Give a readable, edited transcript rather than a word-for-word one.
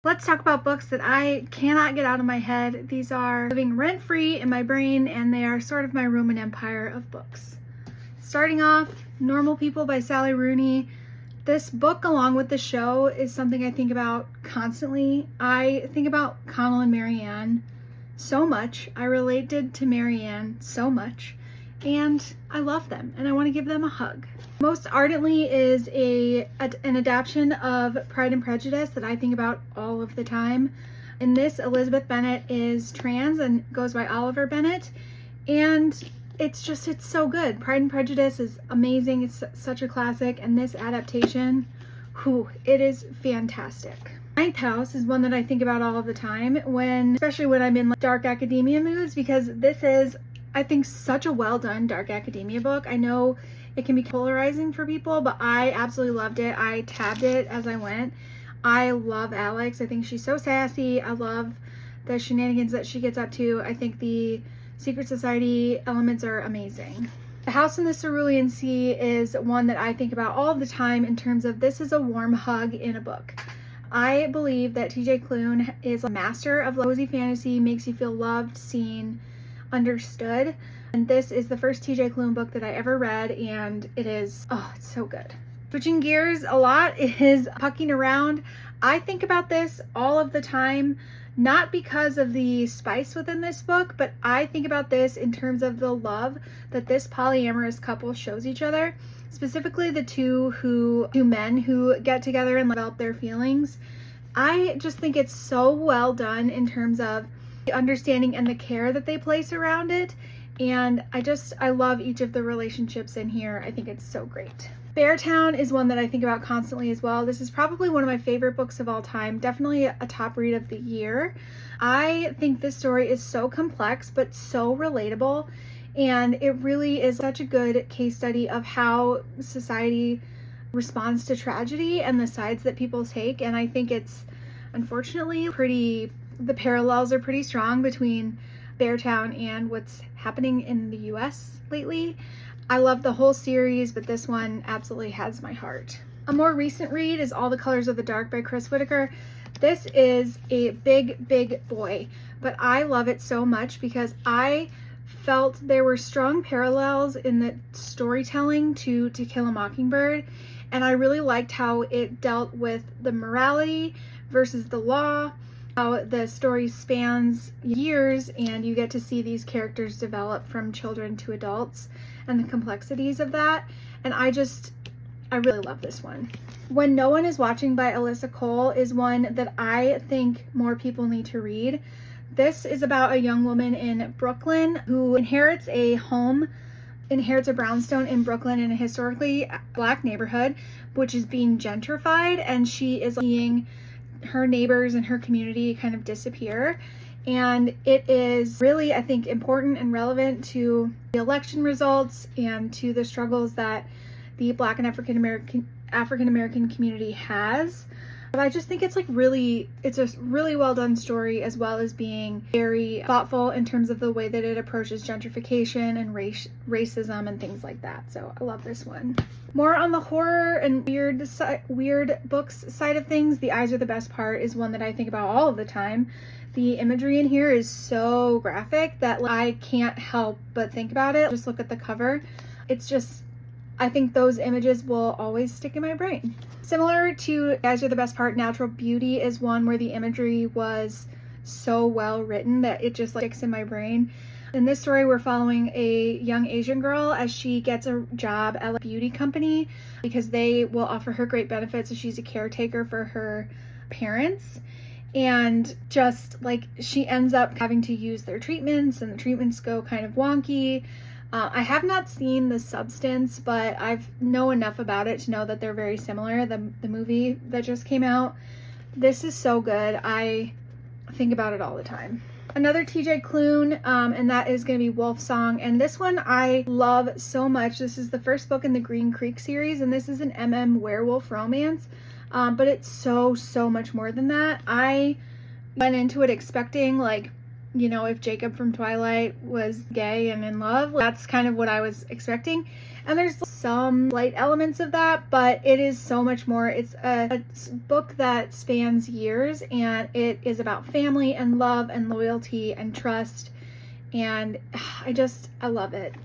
Let's talk about books that I cannot get out of my head. These are living rent-free in my brain, and they are sort of my Roman Empire of books. Starting off, Normal People by Sally Rooney. This book, along with the show, is something I think about constantly. I think about Connell and Marianne so much. I related to Marianne so much, and I love them, and I want to give them a hug. Most Ardently is an adaptation of Pride and Prejudice that I think about all of the time. In this, Elizabeth Bennet is trans and goes by Oliver Bennet, and it's so good. Pride and Prejudice is amazing. It's such a classic, and this adaptation, it is fantastic. Ninth House is one that I think about all of the time, especially when I'm in dark academia moods, because this is, I think, such a well done dark academia book. I know it can be polarizing for people, but I absolutely loved it. I tabbed it as I went. I love Alex. I think she's so sassy. I love the shenanigans that she gets up to. I think the Secret Society elements are amazing. The House in the Cerulean Sea is one that I think about all the time in terms of this is a warm hug in a book. I believe that TJ Klune is a master of cozy fantasy, makes you feel loved, seen, understood. And this is the first TJ Klune book that I ever read, and it's so good. Switching gears a lot is Pucking Around. I think about this all of the time, not because of the spice within this book, but I think about this in terms of the love that this polyamorous couple shows each other, specifically the two men who get together and develop their feelings. I just think it's so well done in terms of the understanding and the care that they place around it. And I love each of the relationships in here. I think it's so great. Beartown is one that I think about constantly as well. This is probably one of my favorite books of all time, definitely a top read of the year. I think this story is so complex but so relatable, and it really is such a good case study of how society responds to tragedy and the sides that people take. And I think it's unfortunately the parallels are pretty strong between Beartown and what's happening in the US lately. I love the whole series, but this one absolutely has my heart. A more recent read is All the Colors of the Dark by Chris Whitaker. This is a big boy, but I love it so much because I felt there were strong parallels in the storytelling to Kill a Mockingbird, and I really liked how it dealt with the morality versus the law, how the story spans years and you get to see these characters develop from children to adults and the complexities of that. And I really love this one. When No One Is Watching by Alyssa Cole is one that I think more people need to read. This is about a young woman in Brooklyn who inherits a brownstone in Brooklyn in a historically black neighborhood, which is being gentrified, and she is seeing her neighbors and her community kind of disappear. And it is really, I think, important and relevant to the election results and to the struggles that the Black and African American community has. But I just think it's a really well done story, as well as being very thoughtful in terms of the way that it approaches gentrification and racism and things like that. So I love this one. More on the horror and weird books side of things, The Eyes Are the Best Part is one that I think about all of the time. The imagery in here is so graphic that I can't help but think about it. Just look at the cover. I think those images will always stick in my brain. Similar to The Eyes Are the Best Part, Natural Beauty is one where the imagery was so well written that it just sticks in my brain. In this story, we're following a young Asian girl as she gets a job at a beauty company because they will offer her great benefits as she's a caretaker for her parents. And she ends up having to use their treatments, and the treatments go kind of wonky. I have not seen The Substance, but I know enough about it to know that they're very similar. The movie that just came out. This is so good. I think about it all the time. Another TJ Klune, and that is going to be Wolfsong. And this one I love so much. This is the first book in the Green Creek series, and this is an MM werewolf romance. But it's so much more than that. I went into it expecting, if Jacob from Twilight was gay and in love. That's kind of what I was expecting. And there's some slight elements of that, but it is so much more. It's a book that spans years, and it is about family and love and loyalty and trust, and I love it.